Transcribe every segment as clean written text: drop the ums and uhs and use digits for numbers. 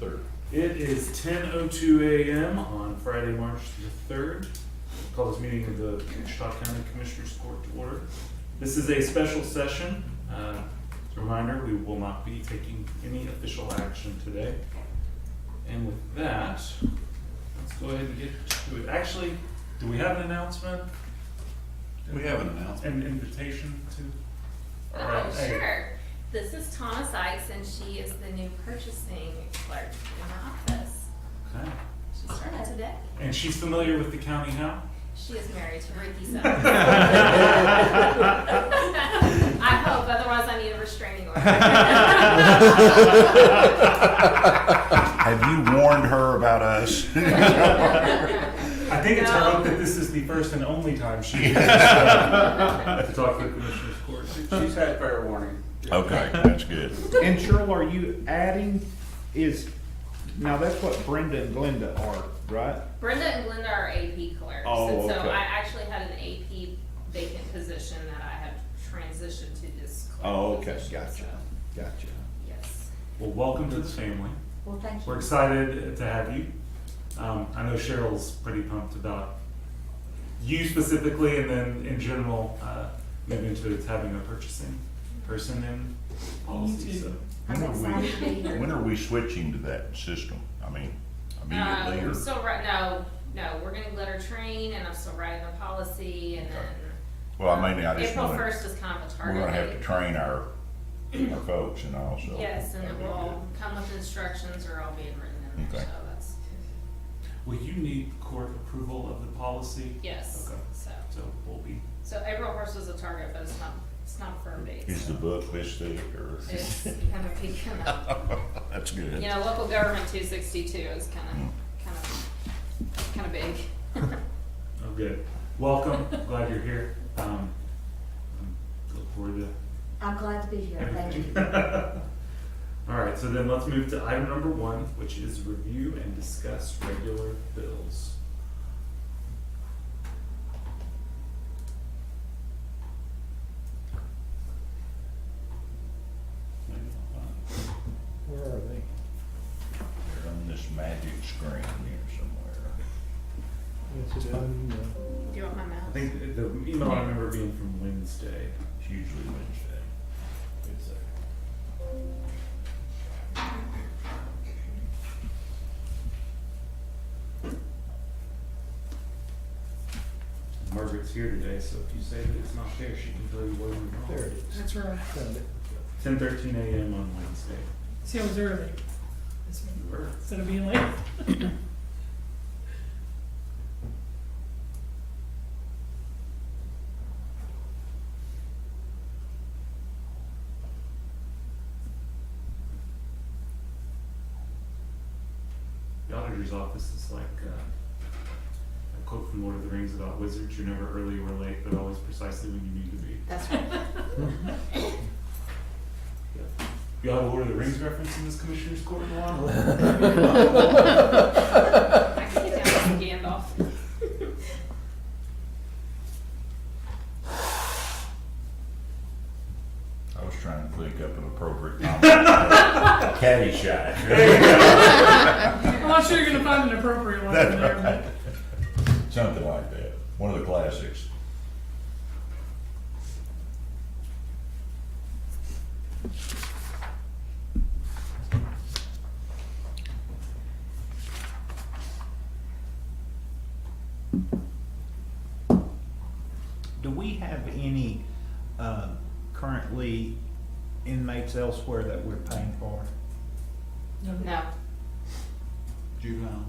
3rd. It is 10:02 a.m. on Friday, March the 3rd. Call this meeting of the Wichita County Commissioners Court to order. This is a special session. As a reminder, we will not be taking any official action today. And with that, let's go ahead and get to it. Actually, do we have an announcement? We have an announcement. An invitation to? Sure. This is Thomas Ikes, and she is the new purchasing clerk in our office. Okay. She started today. And she's familiar with the county how? She is married to Ricky Suggs. I hope, otherwise I need a restraining order. Have you warned her about us? I think it's her hope that this is the first and only time she has to talk to the Commissioner's Court. She's had fair warning. Okay, that's good. And Cheryl, are you adding, now that's what Brenda and Glenda are, right? Brenda and Glenda are AP clerks. Oh, and so okay. I actually had an AP vacant position that I have transitioned to this clerk Oh, okay, position, gotcha, so, gotcha. yes. Well, welcome to the family. Well, thank you. We're excited to have you. I know Cheryl's pretty pumped about you specifically, and then in general, moving to having a purchasing person in policy. So. I'm excited to be here. When are we switching to that system? I mean, immediately or? I'm still no, we're gonna let her train, and I'm still writing the policy, and then. Well, I mean, I just April wanna, 1st is kind of a target. we're gonna have to date. train our folks and all, so. Yes, and it that'd be will come with instructions are all being written in there, Okay. so that's, Will you need court approval of the policy? yes, Okay. So we'll be. so April 1st is a good, but it's not a firm date. Is the so book this thick or? It's gonna be That's good. you know, local government 262 is kind of big. Oh, good. Welcome. Glad you're here. Look forward to I'm glad to be here, thank you. All right, so then let's move to item number 1, which is review and discuss regular bills. Where are they? They're on this magic screen here somewhere. Do you want my I mouse? think the email I remember being from Wednesday. It's usually Wednesday. It's Margaret's here today, so if you say that it's not there, she can tell you where we're wrong. There it is. That's right. Found it. 10:13 a.m. on Wednesday. See, I was early. This one, You were. instead of being late. The auditor's office is like a quote from Lord of the Rings about wizards: "You're never early or late, but always precisely when you need to be." That's right. Yeah. You have a Lord of the Rings reference in this Commissioner's Court in a while? I can get down to Gandalf. I was trying to think up an appropriate comment. Caddyshack. I'm not sure you're gonna find an appropriate one in there, but Something like that. One of the classics. Do we have any, currently inmates elsewhere that we're paying for? No, Juvenile.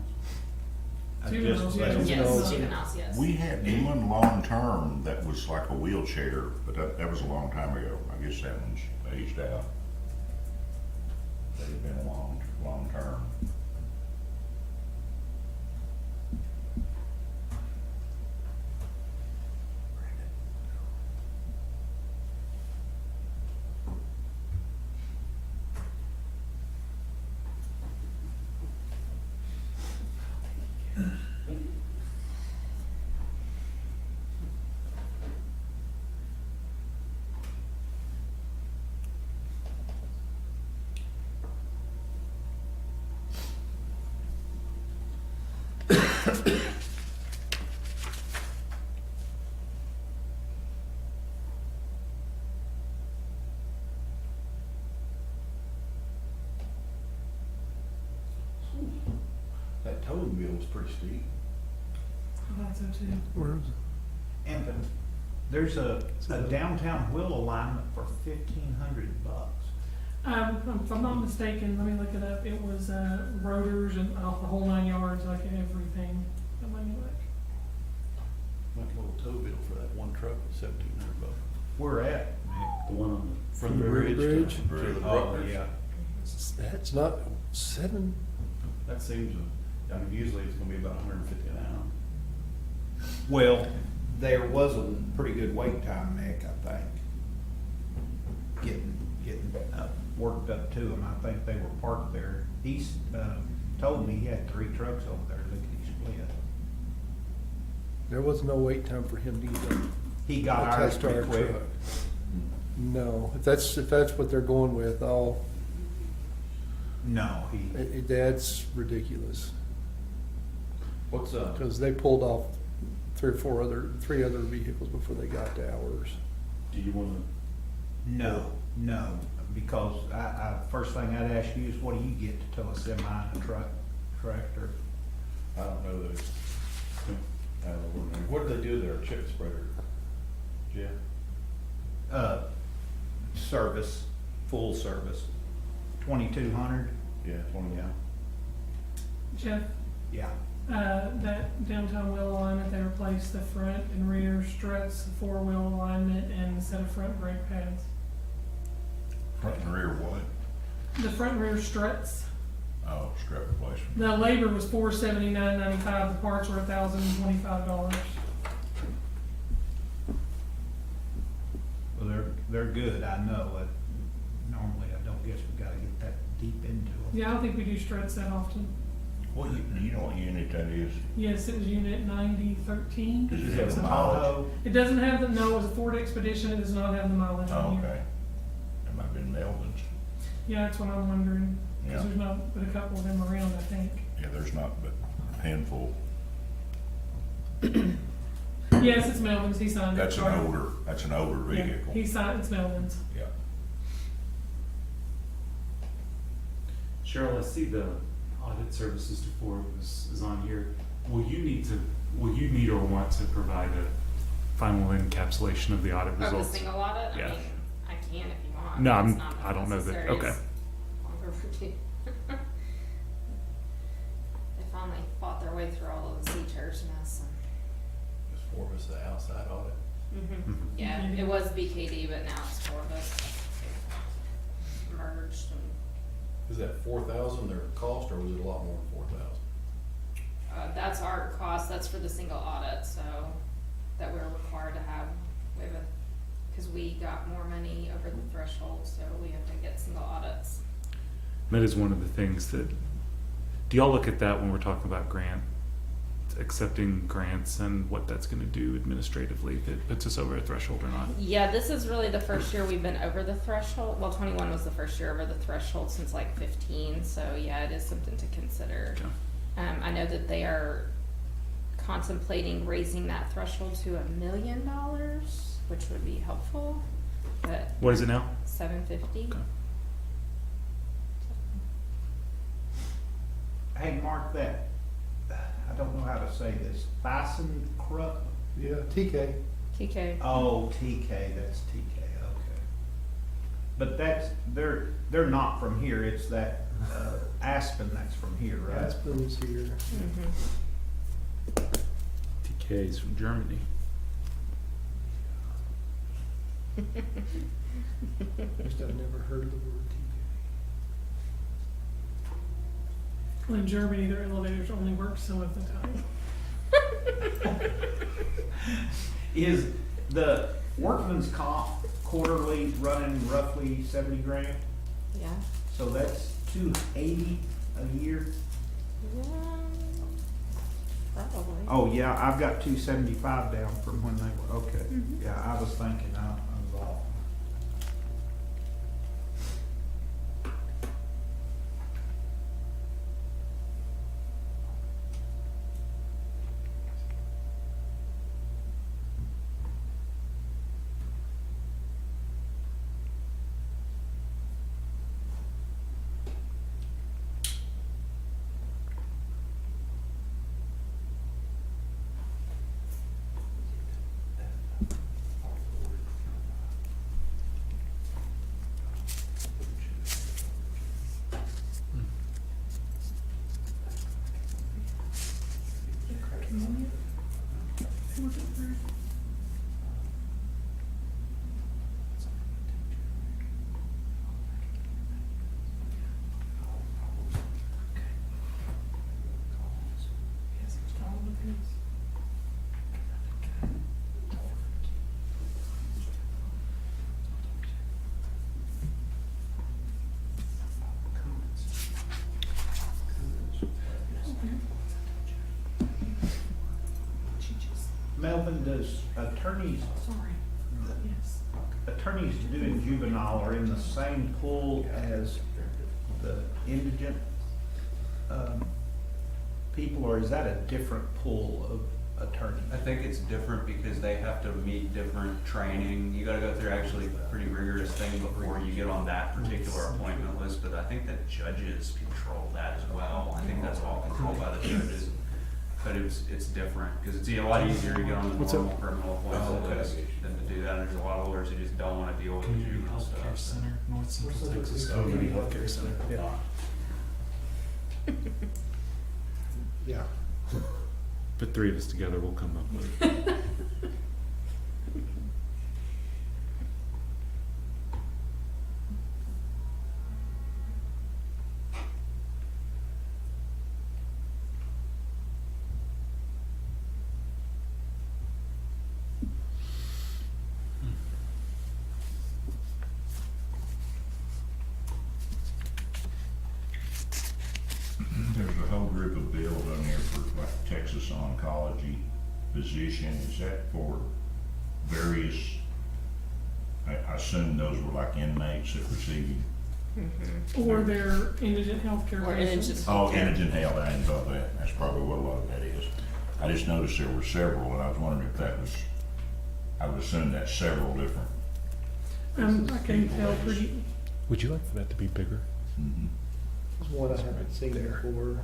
Juveniles, yeah. yes, juveniles, yes. We had one long-term that was like a wheelchair, but that was a long time ago. I guess that one's aged out. That had been a long term. That towing bill was pretty steep. I thought so too. Where is it? And there's a downtown wheel alignment for $1,500. If I'm not mistaken, let me look it up. It was rotors and the whole 9 yards, like everything. That might be like. That little tow bill for that one truck was $1,700. Where at? The one on From the Bridge. bridge to the Oh, Bruckner's. yeah. That's not 7. That seems, I mean, usually it's gonna be about 150 an hour. Well, there was a pretty good wait time, Nick, I think. Getting worked up to him. I think they were parked there. He's told me he had 3 trucks over there lickety split. There was no wait time for him to either. He got ours Test our pretty quick. truck. No, if that's what they're going with, No, that's ridiculous. What's Because they pulled off 3 other vehicles before they got to ours. Do you wanna, no, because I first thing I'd ask you is what do you get to tow a semi and a tractor? I don't know those. I don't know what do they do to their chip spreader? Yeah. Service, full service, 2,200. Yeah, it's one of them. Jeff, Yeah. that downtown wheel alignment, they replaced the front and rear struts, the 4-wheel alignment, and a set of front brake pads. Front and rear what? The front and rear struts, Oh, strap replacement. the labor was $479.95, the parts were $1,025. Well, they're good, I know, but normally I don't guess we gotta get that deep into them. Yeah, I don't think we do struts that often. What, you know what unit that is? Yes, it was unit 9013. Does it have It's a a mileage? Tahoe. It doesn't have the, no, it was a Ford Expedition, it does not have the mileage Oh, on here. okay. That might have been Melvin's. Yeah, that's what I'm wondering, Yeah. because there's not but a couple of them around, I think. Yeah, there's not but a handful. Yes, it's Melvin's, he signed it. That's sorry. an older Yeah, vehicle. he signed, it's Melvin's. Yeah. Cheryl, I see the audit services to Ford is on here. Will you need or want to provide a final encapsulation of the audit Of the results? single audit? Yeah. I mean, I can if you want. No, It's not I don't know that, necessary. okay. It's longer review. They finally fought their way through all of the C-Church mess. Is Forbes the outside audit? Mhm. Yeah, Mhm. it was BKD, but now it's Forbes. Merged and, Is that 4,000 their cost, or was it a lot more than 4,000? that's our cost, that's for the single audit, so, that we're required to have, cause we got more money over the threshold, so we have to get single audits. That is one of the things that, do y'all look at that when we're talking about accepting grants and what that's gonna do administratively, if it puts us over a threshold or not? Yeah, this is really the first year we've been over the threshold. Well, 21 was the first year over the threshold since like 15. So yeah, it is something to consider. Okay. I know that they are contemplating raising that threshold to $1 million, which would be helpful. But What is it now? 750. Okay. Hey, Mark, that, I don't know how to say this, Bison Crook? Yeah, TK. TK. Oh, TK, that's TK, okay. But they're not from here, it's that Aspen that's from here, right? Aspen's here. Mhm. TK is from Germany. Just I've never heard of the word TK. Well, in Germany, their elevators only work some of the time. Is the workman's comp quarterly running roughly 70 grand? Yeah. So that's 280 a year? Yeah. Probably. Oh, yeah, I've got 275 down from when they were, okay. Mhm. Yeah, I was thinking I was off. See what's up there? Yes, it's all of his. Melvin, does attorneys, Sorry. Yes. attorneys doing juvenile are in the same pool as the indigent, people, or is that a different pool of attorneys? I think it's different because they have to meet different training. You gotta go through actually a pretty rigorous thing before you get on that particular appointment list, but I think that judges control that as well. I think that's all controlled by the judges. But it's different, because it's a lot easier to get on the What's up? normal criminal appointment okay. list than to do that. There's a lot of lawyers who just don't wanna deal with the juvenile stuff. so. North Central Texas Community Healthcare Center. Yeah. Yeah. Put three of us together, we'll come up with it. There's a whole group of bills on here for like Texas oncology physician. Is that for various, I assume those were like inmates that received. Or their indigent healthcare Or patients. indigent. Oh, indigent health, I didn't know that. That's probably what a lot of that is. I just noticed there were several, and I was wondering if that was, I would assume that's several different. I can tell pretty, Would you like for that to be bigger? Mhm. There's one I haven't seen before.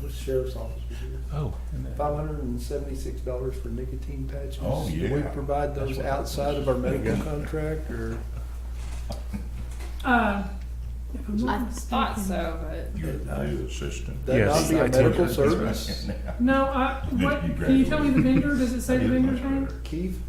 The sheriff's office was here. Oh. $576 for nicotine patches. Oh, Do we yeah. provide That's those what outside of our medical contract, or? if I'm not I thought mistaken. so, but You're the new assistant. That Yes, not be I a told medical you. service? No, what, can you tell me the vendor, does it say the vendor's name? Keith?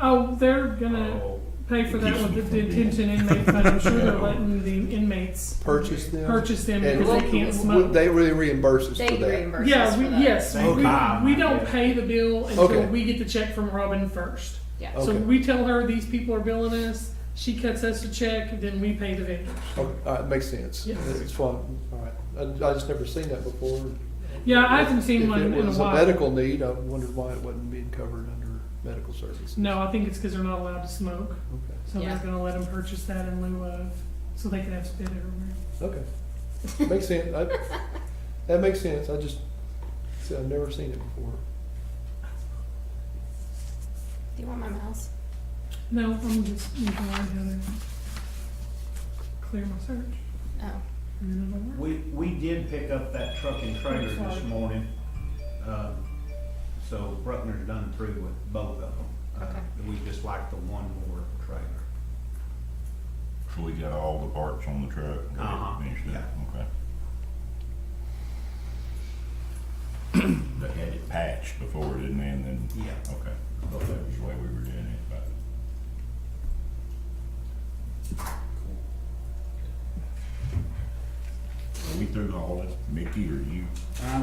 Oh, they're gonna pay for that with the detention inmate fund, I'm sure they're letting the inmates Purchase them? purchase them And because they can't would smoke. they really reimburse us for they that? reimburse us Yeah, for we, that. yes, Okay. we don't pay the bill until Okay. we get the check from Robin first. Yeah. Okay. So we tell her these people are billing us, she cuts us a check, then we pay the vendors. Okay, all right, makes sense. Yes. It's fine, all right. I just never seen that before. Yeah, I haven't seen If one in it a was a while. medical need, I wondered why it wasn't being covered under medical services. No, I think it's because they're not allowed to smoke, Okay, so Yeah. they're gonna let them purchase that in lieu of, so they can have spit everywhere. okay. Makes sense. That makes sense. I just, see, I've never seen it before. Do you want my mouse? No, I'm just looking right how to clear my search, Oh. and then it'll work. We did pick up that truck and trailer this morning. So Bruckner's done through with both of them. Okay. We just like the one more trailer. So we got all the parts on the truck? Finished it? Okay. They had it patched before, didn't they, and then? Yeah. Okay. That was the way we were doing it, but. Are we through all that, Mickey, or you?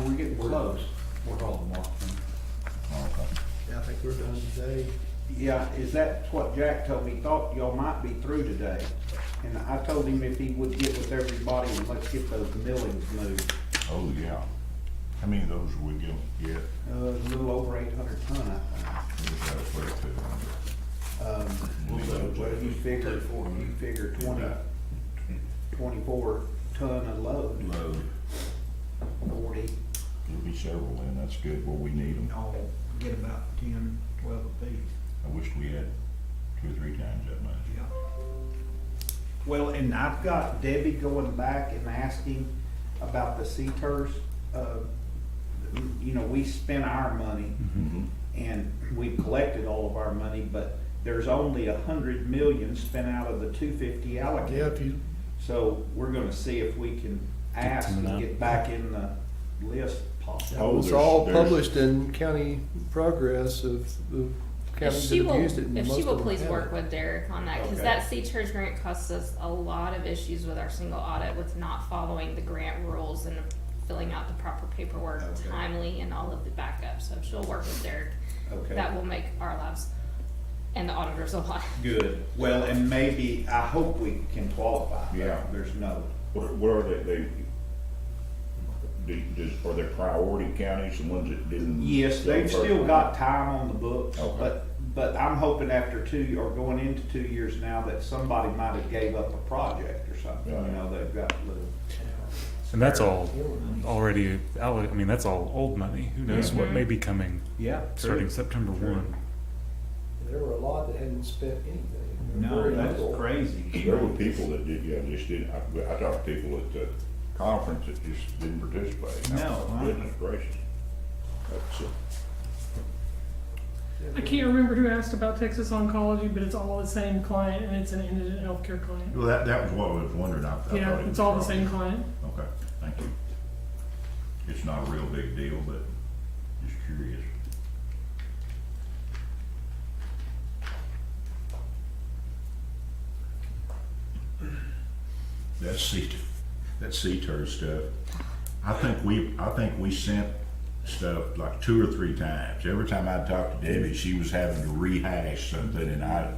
We're getting close. We're all marked. Okay. Yeah, I think we're done today. Yeah, is that what Jack told me? He thought y'all might be through today. And I told him if he would get with everybody and let's get those millings moved. Oh, yeah. How many of those are we getting yet? A little over 800 ton, I think. We gotta put it to, Well, you figure 24 ton of load, load. 40. There'll be several then, that's good, where we need them. I'll get about 10, 12 apiece. I wish we had 2 or 3 times that much. Yeah. Well, and I've got Debbie going back and asking about the CTERS. You know, we spent our money Mm-hmm. and we've collected all of our money, but there's only 100 million spent out of the 250 Yeah, allocated. if you, So we're gonna see if we can ask and get back in the list It possible. was there's- all there's- published in county progress of the If counties she that have will, used it. and if most she of will them please have work it. with Derek on that, cause Okay. that C-TERS grant costs us a lot of issues with our single audit with not following the grant rules and filling out the proper paperwork Okay. timely and all of the backup, so if she'll work with Derek, Okay. that will make our lives and the auditors a lot. Good. Well, and maybe, I hope we can qualify. Yeah. There's no, What are are there priority counties, the ones that didn't? yes, go they've first still one? got time on the books, Okay. but I'm hoping after 2, or going into 2 years now, that somebody might have gave up a project or something, you Right. know, they've got little. And that's all already, I mean, that's all old money. Who knows what may be coming Yeah. starting September 1. There were a lot that hadn't spent anything. No, Very that's little. crazy. There were people that did, just didn't, I talked to people at the conference that just didn't participate. No, huh? Goodness gracious. That's, I can't remember who asked about Texas Oncology, but it's all the same client and it's an indigent healthcare client. well, that was what I was wondering. I thought Yeah, it it's was all the probably- same client. Okay, thank you. It's not a real big deal, but just curious. That C-TERS stuff, I think we sent stuff like 2 or 3 times. Every time I talked to Debbie, she was having to rehash something, and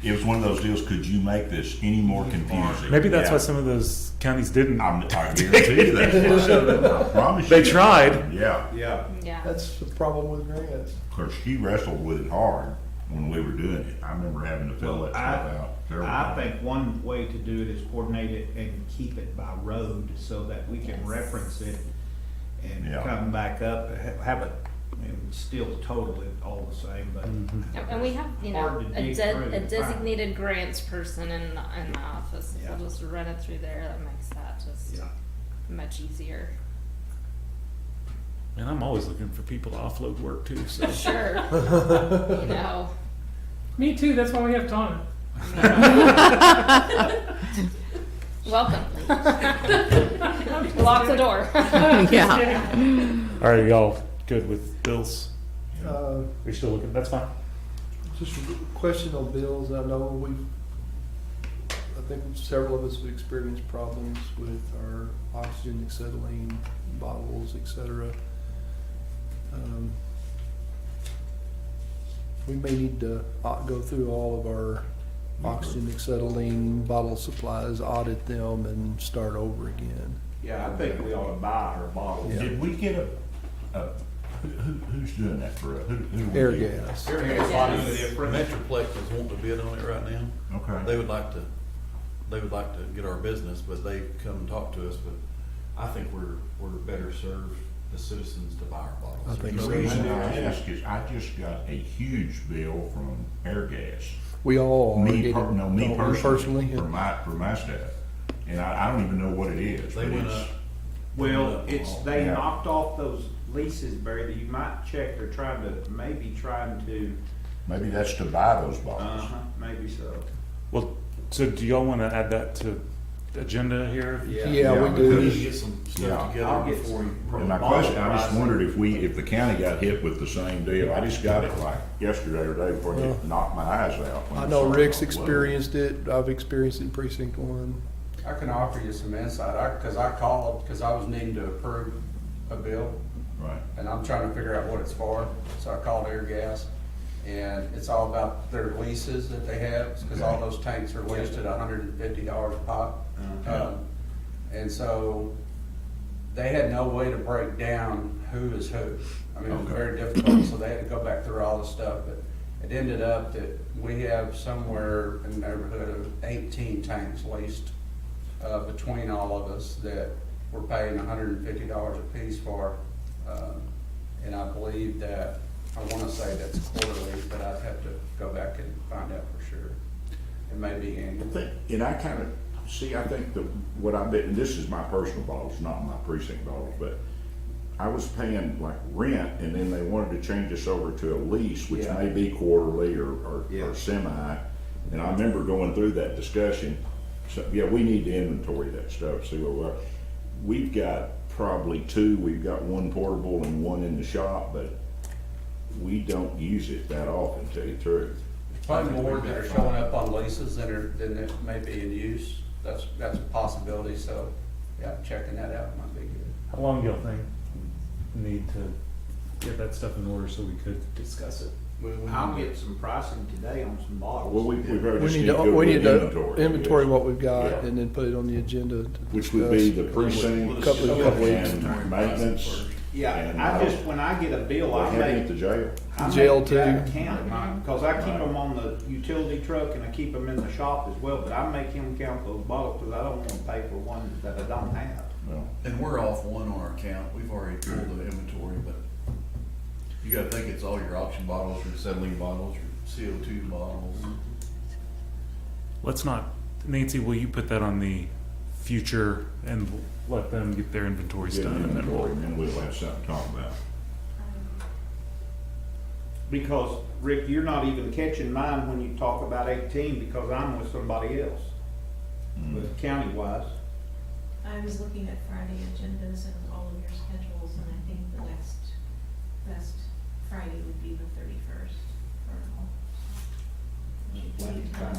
it was one of those deals, could you make this any more confusing? Maybe that's Yeah. why some of those counties didn't. I guarantee you that's why. I promise you. They tried. Yeah, Yeah. Yeah. That's the problem with grants. of course, she wrestled with it hard when we were doing it. I remember having to fill that stuff out several I times. think one way to do it is coordinate it and keep it by road so that we can Yes. reference it and Yeah. come back up, have it, and still total it all the same, but. And we have, you know, Hard to a dig through a and find. designated grants person in the office. Yeah. We'll just run it through there. That makes that just Yeah. much easier. And I'm always looking for people to offload work too, so. Sure. You know, Me too, that's why we have Tana. welcome. Lock the door. All right, y'all good with bills? Uh, We still looking, that's fine. Just a question on bills. I know I think several of us have experienced problems with our oxygen, acetylene bottles, et cetera. We may need to go through all of our oxygen, acetylene bottle supplies, audit them, and start over again. Yeah, I think we ought to buy our bottles. Yeah. Did we get who's doing that for us? Who do we Air get? gas. Yes. Metroplex is wanting to bid on it right now. Okay. They would like to get our business, but they come and talk to us, but I think we're better served as citizens to buy our bottles. I think The so. reason I ask is I just got a huge bill from Air Gas. We all are Me, getting. me personally, yeah. for my stuff. And I don't even know what it is. They but went it's- up. Well, they Yeah. knocked off those leases, Barry, that you might check, they're trying to, Maybe that's to buy those bottles. maybe so. Well, so do y'all wanna add that to the agenda here? Yeah, Yeah, we We do. need to get some Yeah. stuff I'll together get before some. you. And my question, I just wondered if the county got hit with the same deal. I just got it like yesterday or day before Well, it knocked my eyes out. when I I know saw it. Rick's experienced it. I've experienced it in precinct 1. I can offer you some insight, cause I called, cause I was needing to approve a bill, Right. and I'm trying to figure out what it's for, so I called Air Gas. And it's all about their leases that they have, cause all those tanks are leased at $150 a pop. Okay. And so they had no way to break down who is who. I mean, it was Okay. very difficult, so they had to go back through all the stuff, but it ended up that we have somewhere in the neighborhood of 18 tanks leased, between all of us, that we're paying $150 a piece for. And I believe that, I wanna say that's quarterly, but I'd have to go back and find out for sure. It may be annual. And I kind of, I think what I bet, and this is my personal bottles, not my precinct bottles, but I was paying like rent, and then they wanted to change us over to a lease, which Yeah. may be quarterly or Yeah. semi. And I remember going through that discussion. So, yeah, we need to inventory that stuff, see where we're at. We've got probably two. We've got one portable and one in the shop, but we don't use it that often, to tell you the truth. Probably more that are showing up on leases than it may be in use. That's a possibility, so, yeah, checking that out might be good. How long do y'all think need to get that stuff in order so we could discuss it? I'll get some pricing today on some bottles. Well, we've already We just need need to to, go we to need the to inventory what we've got Yeah. and then put it on the agenda to Which would be the discuss. precinct Couple of weeks. and maintenance. Yeah, And, I just, when I get a bill, I Having at make, the jail. I Jail make that too. count, cause I keep them on the utility truck and I keep them in the shop as well, but I make him count those bottles, cause I don't wanna pay for one that I don't have. Well, And we're off one on our account. We've already pulled the inventory, but you gotta think it's all your auction bottles, your acetylene bottles, your CO2 bottles. Let's not, Nancy, will you put that on the future and let them get their inventories get done? an And then inventory, and then we'll have something to talk about. Because, Rick, you're not even catching mine when you talk about 18, because I'm with somebody else, with county-wise. I was looking at Friday agendas and all of your schedules, and I think the next best Friday would be the 31st for all. Plenty of time.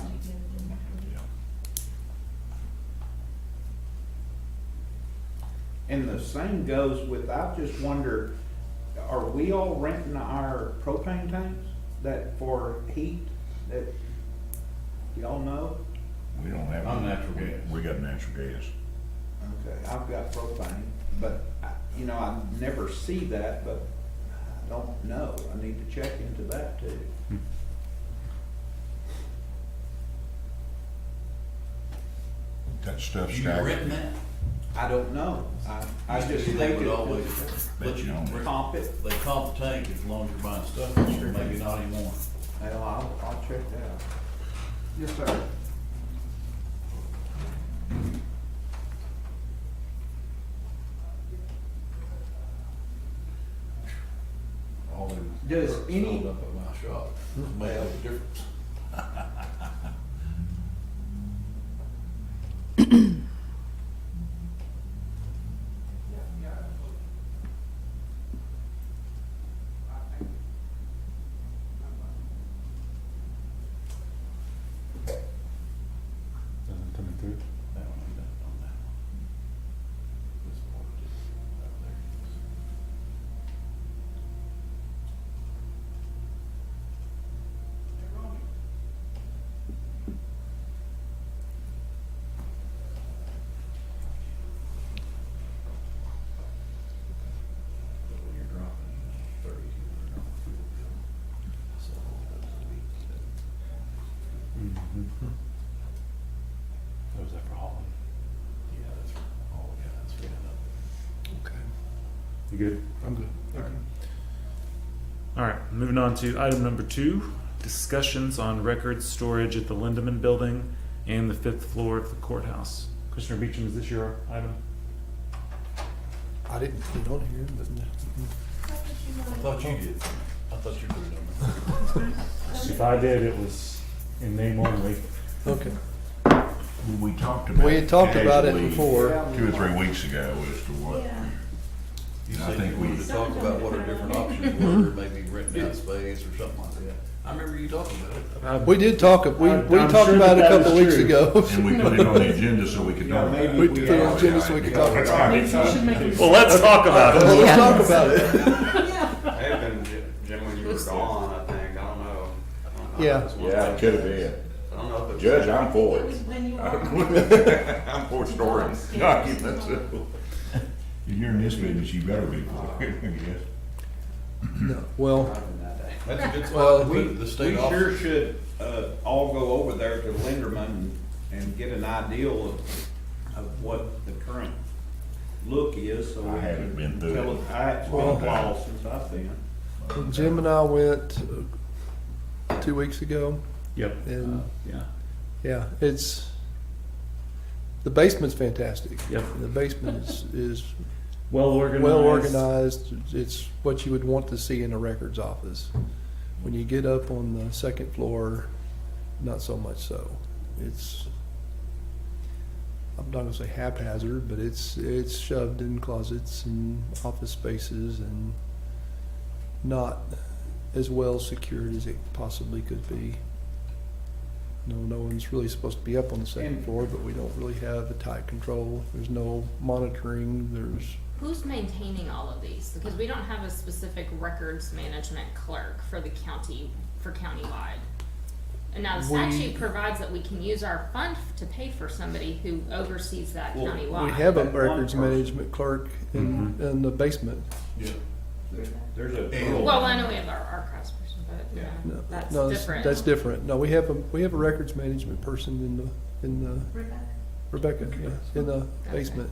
And the same goes with, I just wonder, are we all renting our propane tanks that for heat, that, y'all know? We don't have. I'm natural gas. We got natural gas. Okay, I've got propane, but, you know, I never see that, but I don't know. I need to check into that too. That stuff's You staggered. renting that? I don't know. I just They think would it always Bet let you you don't. rent. comp it. They comp the tank as long as you're buying stuff, maybe not anymore. Well, I'll check that out. Yes, sir. All them Does trucks any- filled up at my shop, make a difference. Nothing coming through? That one, I'm done on that one. This one, out there. But when you're dropping 30, you're dropping fuel bill. So that's a week. What was that for Holland? Yeah, that's, oh, yeah, that's really enough. Okay, You good? I'm good. All right, moving on to item number 2, discussions on records storage at the Lindemann Building and the 5th floor of the courthouse. Commissioner Beecham, is this your item? I didn't put it on here, but I thought you did. I thought you put it on there. If I did, it was in name only. okay. We talked about. We had talked about it casually before. 2 or 3 weeks ago as to what. Yeah. You I said think you we- wanted to talk about what our different options were, maybe renting out space or something like that. I remember you talking about it. We did talk, we I'm talked sure about it a that couple is weeks true. ago. And we put it on the agenda so we could Yeah, talk about maybe it. We put it on the agenda so we could talk about it. Nancy, you should make it. Well, let's talk about it. Let's talk about it. Yeah. May have been Jim when you were gone, I think, I don't know. Yeah. Yeah, it could have been. I don't know if it was. Judge, I'm for It was it. when you were. I'm for storing documents. If you're in this business, you better be for it, I guess. No, well, That's a good Well, spot to We, put the we state sure office. should, all go over there to Linderman and get an ideal of what the current look is, so we I haven't been can through tell it. it. It's been a while since I've been. Jim and I went 2 weeks ago, Yep. and Yeah. yeah, the basement's fantastic. Yep. The basement is Well organized. well organized. It's what you would want to see in a records office. When you get up on the second floor, not so much so. I'm not gonna say haphazard, but it's shoved in closets and office spaces and not as well secured as it possibly could be. No one's really supposed to be up on the second And- floor, but we don't really have a tight control. There's no monitoring, there's, Who's maintaining all of these? Because we don't have a specific records management clerk for the county, for countywide. And now the We- statute provides that we can use our fund to pay for somebody who oversees that Well, countywide. we have a That one records person. management clerk in the basement. There's a. Well, I know we have our archives person, but, you know, No, that's no, different. That's different. No, we have a records management person in the, Rebecca? Rebecca, yeah, in the Okay. basement.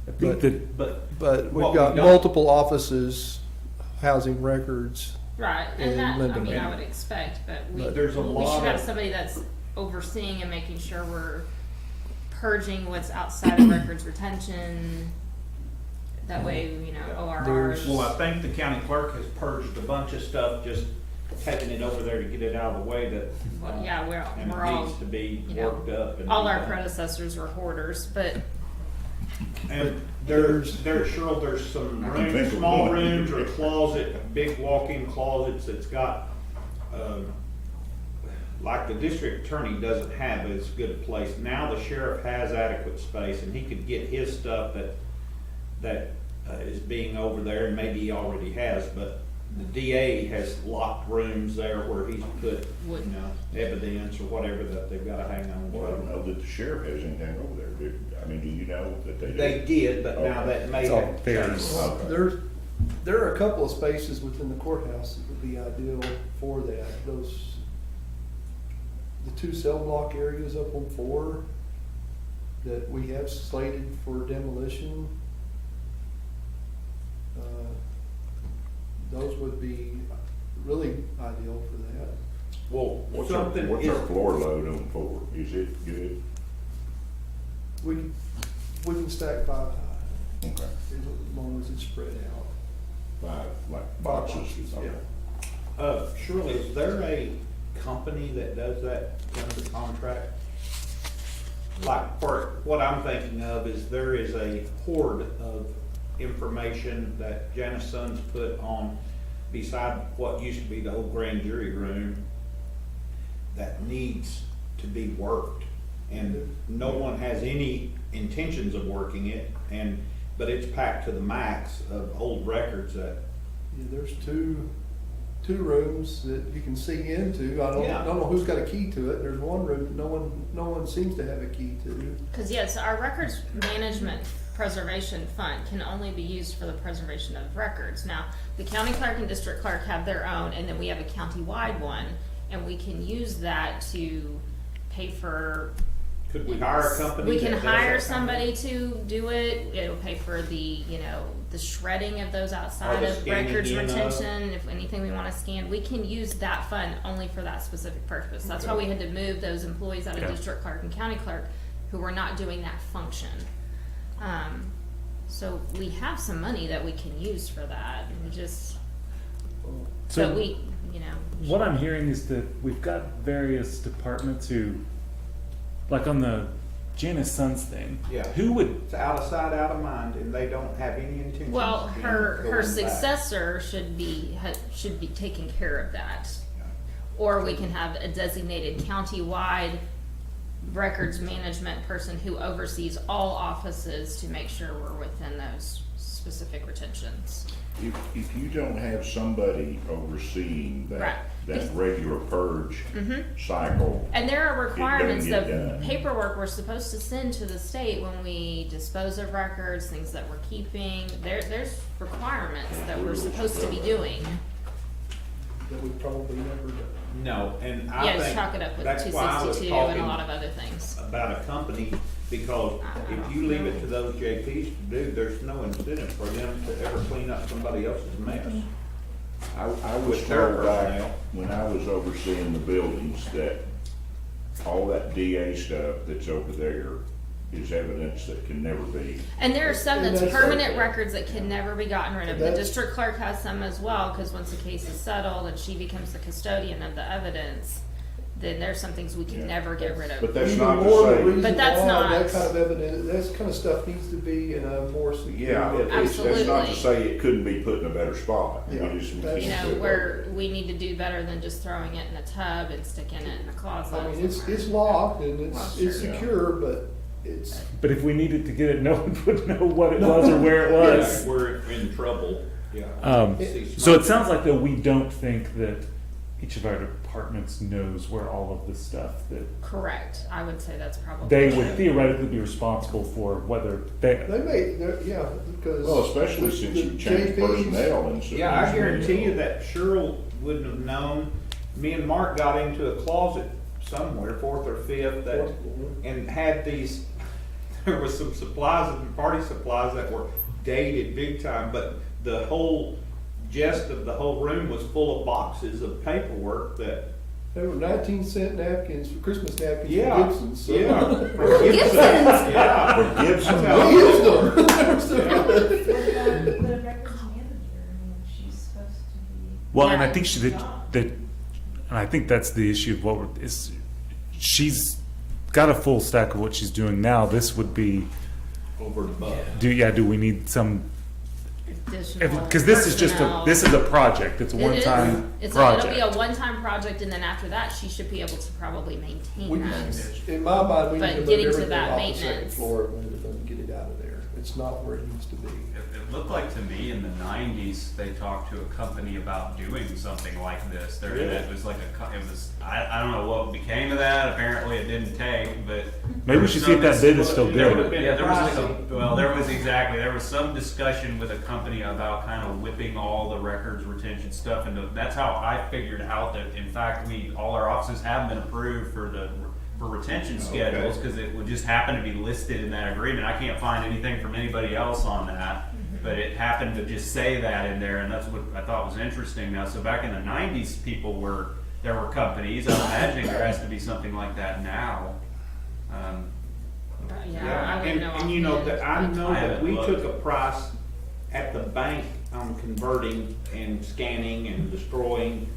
I think But- that But What we've we got don't- multiple offices housing records. Right, in and that, I Linden. mean, I would expect, but we, But there's a we lot should have of- somebody that's overseeing and making sure we're purging what's outside of records retention. That way, you know, ORRs. Well, I think the county clerk has purged a bunch of stuff, just taking it over there to get it out of the way that. Well, yeah, And we're it all, needs to be you know, worked up and. all be our done. predecessors were hoarders, but And there's Cheryl, there's some I can rooms, think of small one. rooms or closet, big walk-in closets that's got, like the district attorney doesn't have as good a place. Now the sheriff has adequate space and he could get his stuff that is being over there, and maybe he already has, but the DA has locked rooms there where he's put, you know, evidence or whatever that they've gotta hang on Well, I don't to. know that the sheriff has anything over there, I mean, do you know that they do? They did, but now that may It's all have very changed. Okay. There are a couple of spaces within the courthouse that would be ideal for that. The two cell block areas up on 4 that we have slated for demolition. Those would be really ideal for that. Well, What's our something what's is, our floor load on 4? Is it good? We can stack 5 high, Okay. as long as it's spread out. 5, like Five boxes? boxes, Okay. yeah. Shirley, is there a company that does that under contract? Like, for, what I'm thinking of is there is a hoard of information that Janice Sons put on beside what used to be the old grand jury room that needs to be worked. And no one has any intentions of working it, but it's packed to the max of old records that. Yeah, there's two rooms that you can see into. I Yeah. don't know who's got a key to it. There's one room that no one seems to have a key to. because yes, our records management preservation fund can only be used for the preservation of records. Now, the county clerk and district clerk have their own, and then we have a county-wide one, and we can use that to pay for. Could we hire a company? We can that does hire that kind of- somebody to do it. It'll pay for the, you know, the shredding of those outside the of scanning records in of- retention. If anything we want to scan, we can use that fund only for that specific purpose. That's why we had to move those employees out of Yeah. district clerk and county clerk who were not doing that function. So we have some money that we can use for that. We just, So- but we, you know. what I'm hearing is that we've got various departments who, like on the Janice Sons thing. Yeah. Who would, It's out of sight, out of mind, and they don't have any intention. Well, of her going back. successor should be taking care of that. Or we can have a designated county-wide records management person who oversees all offices to make sure we're within those specific retentions. If you don't have somebody overseeing Right. that regular purge Mhm. cycle, And there are requirements, get the done. paperwork we're supposed to send to the state when we dispose of records, things that we're keeping, there's requirements that we're supposed to be doing. That we've probably never done. No, and I Yeah, think just chalk it up with that's why I was 262 and a talking lot of other things. about a company, because if you leave it to those JPs to do, there's no incentive for them to ever clean up somebody else's mess. I was With their told back personnel. when I was overseeing the buildings that all that DA stuff that's over there is evidence that can never be. And there are some And that's that's permanent okay. records that can never be gotten rid of. The That's- district clerk has some as well, because once the case is settled and she becomes the custodian of the evidence, then there's some things we can Yeah. never get rid of. But that's Even not more the to say, reason But that's why not- That kind of evidence, that kind of stuff needs to be in a more secure. yeah, that's not to Absolutely. say it couldn't be put in a better spot. We Yeah. just- we You can't know, do it. where we need to do better than just throwing it in a tub and sticking it in a closet. I mean, it's locked and Well, it's sure. secure, but it's, But if we needed to get it, no one would know what it was or where it was. We're in trouble, yeah. So it sounds like though we don't think that each of our departments knows where all of the stuff that Correct. I would say that's probably. they would theoretically be responsible for, whether they. they may, yeah, because. Well, especially since the you changed JPs personnel and so. Yeah, I guarantee you that Cheryl wouldn't have known. Me and Mark got into a closet somewhere, fourth or fifth, that, and had these, there was some supplies and party supplies that were dated big time, but the whole gist of the whole room was full of boxes of paperwork that, They were 19-cent napkins, Christmas napkins yeah, for Gibson's. So. yeah. Gibson's? Yeah. For Gibson. We used them. What about the records manager? I mean, she's supposed to be. Well, and I Yeah. think and I think that's the issue of she's got a full stack of what she's doing now. This would be, Over and above. do we need some, Additional because this is just personnel. this is a project. It's a It is. one-time It'll project. be a one-time project, and then after that, she should be able to probably maintain We, that. in my mind, we But need to move getting to everything that off the second maintenance. floor and everything, and get it out of there. It's not where it needs to be. It looked like to me in the '90s they talked to a company about doing something like this. It was like I don't know what became of that. Apparently it didn't take, but Maybe we should see if that bid is still There would've good. been yeah, there was pricing. there was some discussion with a company about kind of whipping all the records retention stuff, and that's how I figured out that in fact all our offices have been approved for retention schedules, because it would just happen to be listed in that agreement. I can't find anything from anybody else on that, but it happened to just say that in there, and that's what I thought was interesting. Now, so back in the '90s, there were companies. I'm imagining there has to be something like that now. Yeah, I wouldn't know. And you know, that I know I that haven't we looked. took a price at the bank on converting and scanning and destroying,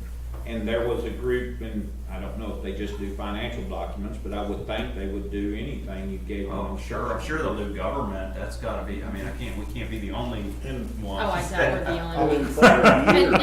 and there was a group, and I don't know if they just do financial documents, but I would think they would do anything you gave them. Oh, sure. I'm sure they'll do government. That's gotta be, I mean, we can't be the only one. Oh, I doubt we're the I only mean, ones. for a year,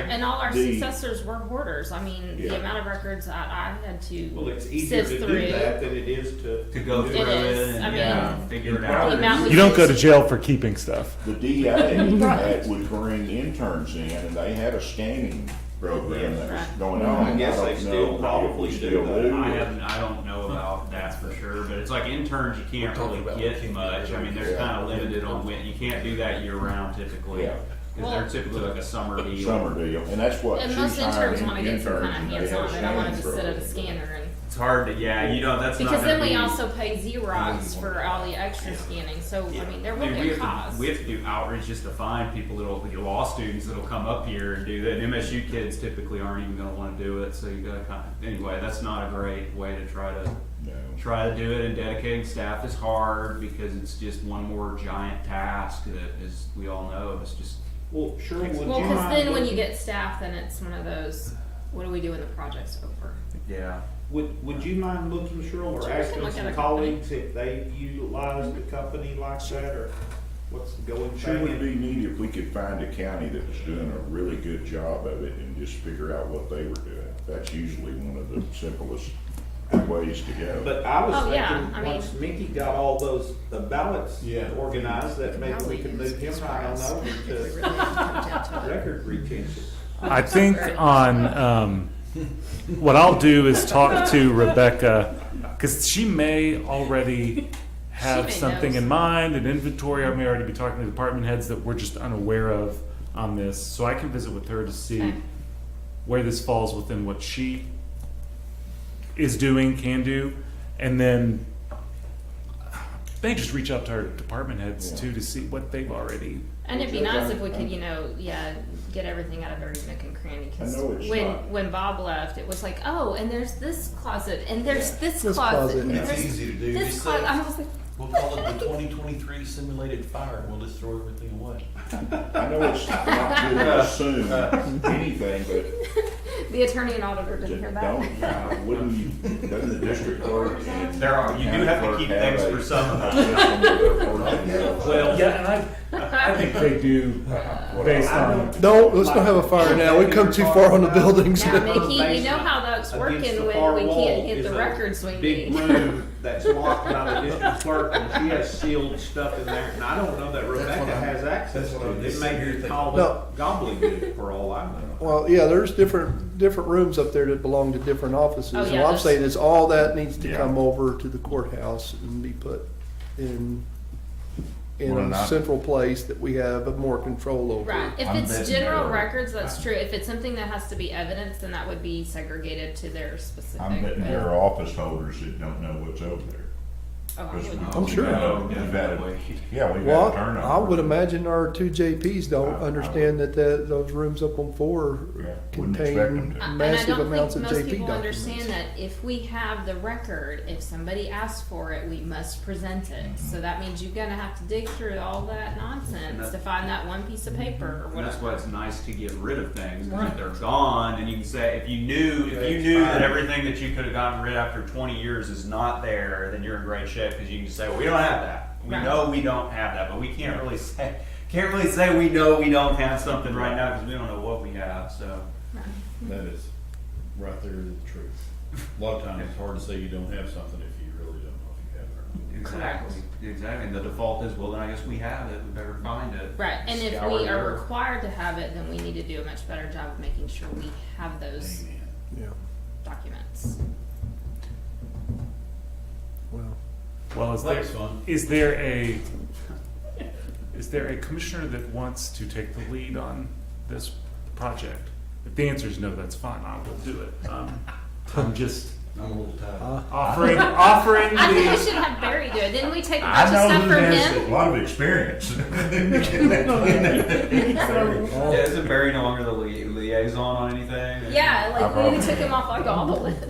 And all our The- successors were hoarders. I mean, Yeah. the amount of records I had to Well, it's easier sift to through. do that than it is to To go do through It it is. I and, mean, yeah, figure it the out. amount we You don't go to used- jail for keeping stuff. The DA would bring interns in, and they had a scanning program that was Right. going on. I guess they don't still know probably if we do still that. I don't know about that for sure, but it's like interns, you can't We're really talking about get looking much. I mean, they're Yeah. kind of limited on when, you can't do that year round typically. Yeah. Because they're typically like a summer deal. Summer deal, and that's what And she's most interns hiring wanna get some interns, kind and of they hands have on. They don't wanna scanning just sit at a programs. scanner and. It's hard to, yeah, that's not Because then gonna we be- also pay Xerox for all the extra scanning, so, I mean, there will we be a have cost. we have to do outreach just to find people law students that'll come up here and do that. And MSU kids typically aren't even gonna wanna do it, so you gotta anyway, that's not a great way to try to do it. And dedicating staff is hard because it's just one more giant task that, as we all know, it's just. Well, sure, would you mind? Well, cause then when you looking- get staff, then it's one of those, what do we do when the project's over? Yeah. Would you mind looking, Cheryl, or Sure, we can asking look at some a company. colleagues if they utilize the company like that, or what's the going Sure would thing? be neat if we could find a county that was doing a really good job of it and just figure out what they were doing. That's usually one of the simplest ways to go. But I was Oh, yeah, thinking, I mean- once Mickey got all the ballots Yeah. organized, that maybe we could move him right on over If we to really come down to it. record retention. I think on what I'll do is talk to Rebecca, because she may already have She may something know. in mind, an inventory. I may already be talking to department heads that we're just unaware of on this. So I can visit with her to see Okay. where this falls within what she is doing, can do, and then they just reach out to our department heads Yeah. too to see what they've already. And it'd be nice if we could, get everything out of every nook and cranny, I cause know it's when, not- when Bob left, it was like, oh, and there's this closet, and there's Yeah. this This closet, closet. and And it's there's easy to do. this Just closet, say- I was like, We'll call it the 2023 simulated fire, and we'll just throw everything away. I know it's not good to assume anything, but The attorney and auditor didn't hear that. Don't, wouldn't you, doesn't the district clerk? and There are, you do have to keep things for some of them. Well, yeah, and I think they do, based on, Let's not have a fire now. We've come too far on the buildings. Now, Mickey, you know how that's working Against the when far we wall can't hit is the a records we big need. room that's locked by the district clerk, and she has sealed stuff in there, and I don't know that Rebecca has access to it. It may be called No. gobbledygook for all I know. Well, yeah, there's different rooms up there that belong to different offices. Oh, So yeah, I'm there's- saying is all that needs to Yeah. come over to the courthouse and be put in Well, a not- central place that we have more control over. Right, if I'm it's betting general they're- records, that's true. If it's something that has to be evidence, then that would be segregated to their specific. I'm betting there are office holders that don't know what's over there. Oh, I 'Cause wouldn't. I'm sure. we've had we've Well, had a turnover. I would imagine our two JPs don't I- understand that those rooms up on 4 Yeah, wouldn't expect them contain to. And I massive don't amounts think of most JP people documents. understand that if we have the record, if somebody asks for it, we must present it. So that means you're gonna have to dig through all that nonsense to find that one piece of paper or And that's whatever. why it's nice to get rid of things, because Right. if they're gone, and you can say, if you knew that everything that you could have gotten rid after 20 years is not there, then you're in great shape, because you can say, well, we don't have that. We Right. know we don't have that, but we can't really say we know we don't have something right now, because we don't know what we have, so. That is right there the truth. A lot of times it's hard to say you don't have something if you really don't know if you have it or not. Exactly, exactly, and the default is, well, then I guess we have it, we better find it. Right, and if Scour we the are earth. required to have it, then we need to do a much better job of making sure we have those Amen. Yeah, documents. well, well, That's fun. is there a commissioner that wants to take the lead on this project? If the answer is no, that's fine, I will do it. I'm just I'm a little tired. offering I think we the, should have Barry do it. Didn't we take a I bunch of know stuff who from has him? a lot of experience. Yeah, isn't Barry no longer the liaison on anything? Yeah, like we probably- took him off like all the list.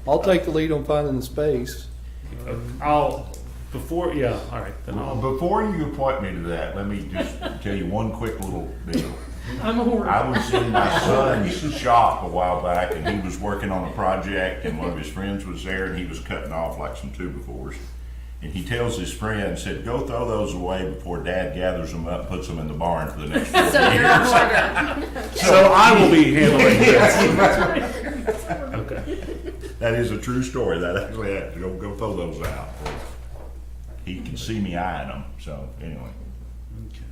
I'll take the lead on finding the space. all right, then I'll. Before you appoint me to that, let me just tell you one quick little deal. I'm a horror. I was in my son's shop a while back, and he was working on a project, and one of his friends was there, and he was cutting off like some 2x4s. And he tells his friend, said, "Go throw those away before Dad gathers them up and puts them in the barn for the next 4 So you're a years." hoarder. So I will be handling this. Okay. That is a true story. That actually happened. Go throw those out. He can see me eyeing them. So anyway, Okay.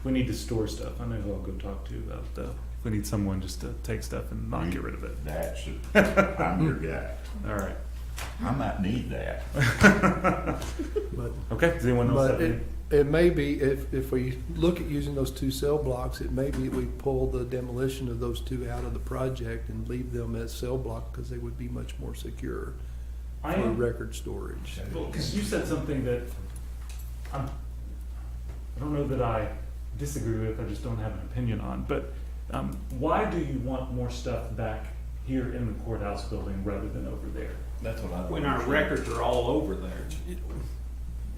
We need to store stuff. I know who I'll go talk to about if we need someone just to take stuff and not get rid of it. I'm your guy. All right. I might need that. But Okay. Does anyone else But have any? it may be, if we look at using those 2 cell blocks, it may be we pull the demolition of those 2 out of the project and leave them as cell block, because they would be much more secure I for am. record storage. Well, because you said something that I don't know that I disagree with. I just don't have an opinion on. But why do you want more stuff back here in the courthouse building rather than over there? That's what I. When our records are all over there.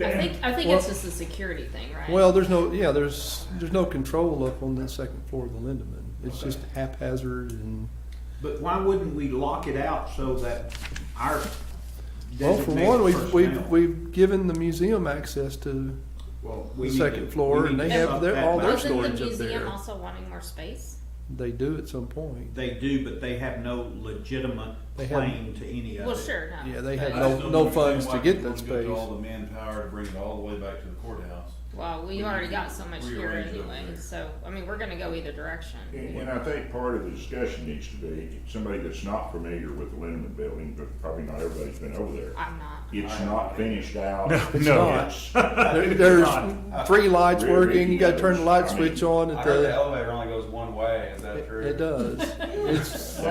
I think it's just a security thing, right? Well, there's no control up on the second floor of the Lindemann. It's just haphazard and, But why wouldn't we lock it out so that our well, for designated one, personnel- we've given the museum access to Well, the we need second to- floor, we and need they to have suck their- that all back. their Wasn't storage the up museum there. also wanting more space? They do at some point. They do, but they have no legitimate They have- claim to any of it. Well, sure, no. Yeah, they But- have no funds to get that space. All the manpower to bring it all the way back to the courthouse. Well, we already got so much here Rearrange it anyway, over there. so, I mean, we're gonna go either direction. And I think part of the discussion needs to be, somebody that's not familiar with the Lindemann building, but probably not everybody's been over there. I'm not. It's not finished out. It's No. not. It's- There's 3 lights Really, working, you gotta turn the light I mean, switch on I at heard the the, elevator only goes one way, is that true? it does. It's, You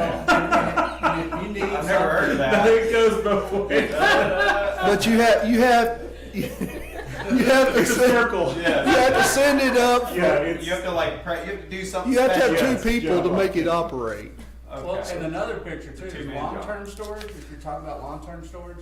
need I've never heard of that. It goes both ways. but you have to It's a send, circle. you have to send it up. Yeah, it's. You have to like, you have to do something You have to have special. Yes, 2 people to yeah. make it operate. Well, Okay. and another picture too, is Two-man long-term storage, if you're talking about long-term storage,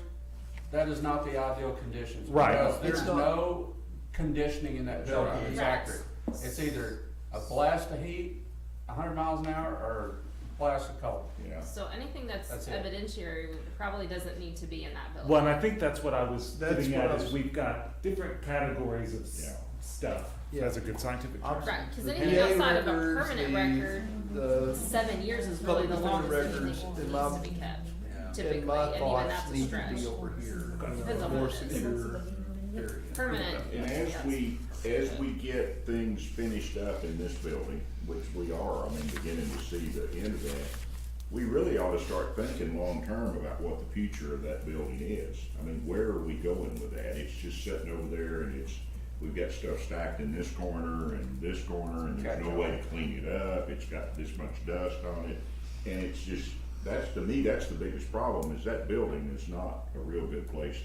that is not the ideal conditions. Right. Because there's It's not. no conditioning in that building, it's Right. accurate. It's either a blast of heat 100 miles an hour or plastic coat? Yeah. So anything that's That's it. evidentiary probably doesn't need to be in that building. Well, and I think that's what I was That's getting what at, I is was- we've got different categories of Yeah. stuff. Yeah. That's a good scientific term. Right, because The anything PA outside of a records, permanent the- record, The, 7 years is really public the defender longest anything records needs in to my- be kept, Yeah. typically, and my and even thoughts that's a need to stretch. be over here, Depends on more what it is. secure area. Permanent. And as we get things finished up in this building, which we are, I mean, beginning to see the end of that, we really ought to start thinking long-term about what the future of that building is. I mean, where are we going with that? It's just sitting over there and we've got stuff stacked in this corner and this corner, and there's no way to clean it up. It's got this much dust on it. And it's just, to me, that's the biggest problem, is that building is not a real good place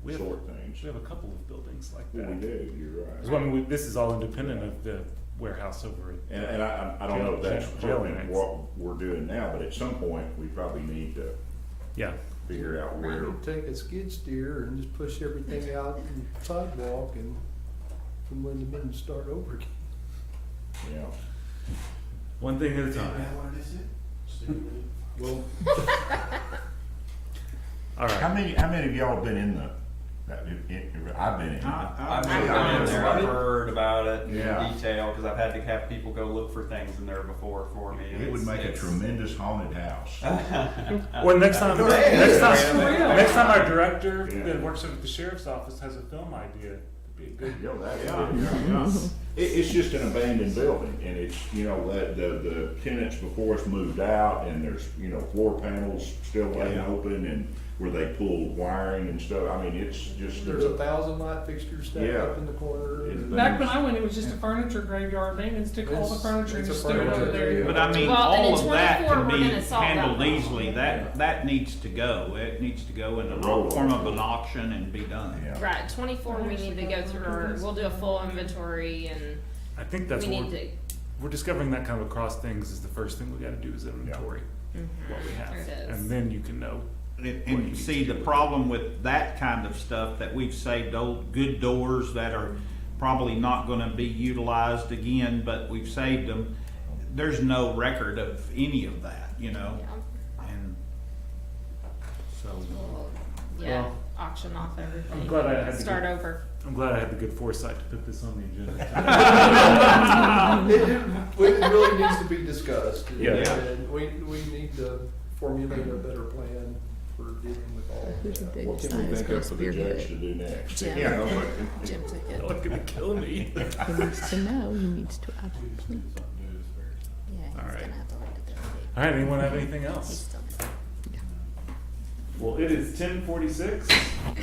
We to have- sort things. We have a couple of buildings like Well, we that. do, you're right. 'Cause, I mean, this is all independent of the warehouse over at. And I don't know if that's Jail pertinent annex. what we're doing now, but at some point, we probably need to Yeah. figure out where. You take a skid steer and just push everything out in the sidewalk and from when the men start over again. Yeah. One thing at a time. Well, All how right. many of y'all have been in I've been in it. I've I've gone in there, gone I've in. heard about it in Yeah. detail, because I've had to have people go look for things in there before for me. and It would make a it's- tremendous haunted house. Well, next time, Yeah. next time our director Yeah. that works at the sheriff's office has a film idea, it'd be a good. Yeah. It's just an abandoned building, and it's, the tenants before us moved out, and there's, floor panels still laying open, and where they pulled wiring and stuff. I mean, it's just. There's 1,000 light fixtures stacked Yeah. up in the corner. It's and- Back when I went, it was just a furniture graveyard. Maintenance took all the It's- furniture and it's a just threw it over furniture there. graveyard. But I mean, Well, and in all of that 24, can we're be gonna solve that handled problem. easily. That needs to go. It needs to go in A the roll-off. form of an auction and be done. Yeah. Right, 24, we need to go through, we'll do a full inventory and I think that's we what need to. we're discovering, that kind of across things is the first thing we gotta do, is inventory what we have. There it is. And then you can know. And see, the problem with that kind of stuff, that we've saved old good doors that are probably not gonna be utilized again, but we've saved them. There's no record of any of that, Yeah, and so. yeah, Well, auction off everything. I'm glad I had to Start go- over. I'm glad I had the good foresight to put this on the agenda. It really needs to be discussed. Yeah. And we need to formulate a better plan for dealing with all of that. What can we think of for the judge to do next? Jim. You know, Jim took it. Y'all are gonna kill me. He needs to know, he needs to absolutely. Yeah, he's All right. gonna have to write it down. All right, anyone have anything He's else? still. Well, it is 10:46.